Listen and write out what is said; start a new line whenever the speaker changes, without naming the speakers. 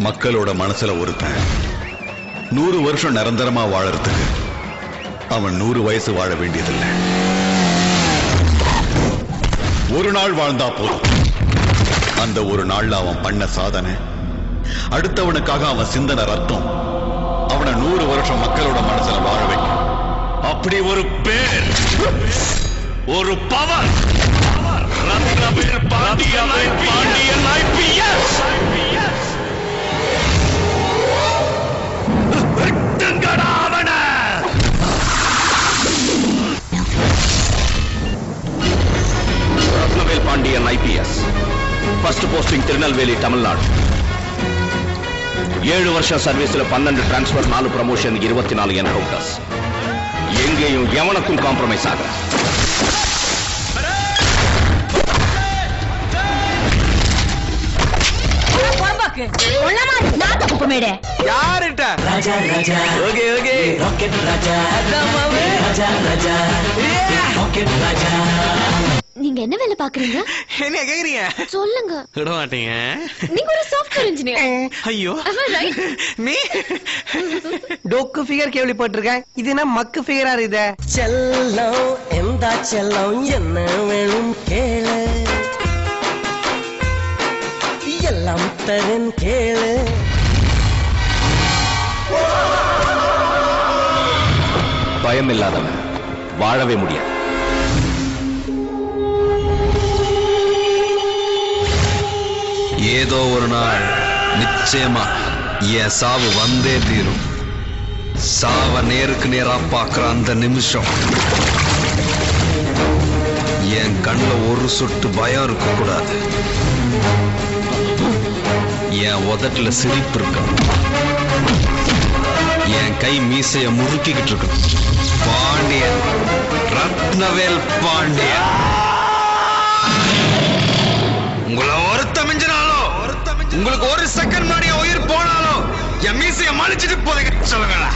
மக்களோட மனசுல ஒருத்தன் 100 வருஷம் நிரந்தரமா வாழறதுக்கு அவன் 100 வயசு வாழ வேண்டியதில்லை. ஒரு நாள் வாழ்ந்தா போதும். அந்த ஒரு நாள்ல அவன் பண்ண சாதனை, அடுத்தவனுக்காக அவன் சிந்தன ரத்தம் அவனை 100 வருஷம் மக்களோட மனசுல வாழ வைக்கும். அப்படி ஒரு பேர், ஒரு power, Rathnavel Pandian IPS. Rathnavel Pandian IPS, first posting Tirunelveli, Tamil Nadu. 7 வருஷம் சர்வீஸ்ல 12 டிரான்ஸ்பர், 4 ப்ரமோஷன், 24 என்கவுண்டர்ஸ். எங்கேயும் எவனுக்கும் காம்ப்ரமைஸ் ஆகல.
நீங்க என்ன வேலை பாக்குறீங்க?
என்ன கேக்குறீங்க?
சொல்லுங்க.
விட மாட்டீங்க.
நீங்க ஒரு சாஃப்ட்வேர் இன்ஜினியர்.
ஐயோ,
நீ டொக்கு ஃபிகர் கேள்விப்பட்டிருக்கேன். இது என்ன மக்கு ஃபிகரா இருக்கு? செல்லம் எந்த செல்லம் என்ன வேணும் கேளு, எல்லாம் தரேன் கேளு.
பயம் இல்லாதவன் வாழவே முடியாது.
ஏதோ ஒரு நாள் நிச்சயமா என் சாவு வந்தே தீரும். சாவ நேருக்கு நேரா பார்க்கிற அந்த நிமிஷம் என் கண்ணுல ஒரு சொட்டு பயம் இருக்க கூடாது. என் உதட்டுல சிரிப்பு இருக்கணும். என் கை மீசைய முறுக்கிக்கிட்டு இருக்கணும். பாண்டியன், ரத்னவேல் பாண்டியன். உங்களை ஒருத்த மிஞ்சினாலும், உங்களுக்கு ஒரு செகண்ட் முன்னாடி உயிர் போனாலும் என் மீசைய மலிச்சிட்டு போறீங்க. சொல்லுங்களா?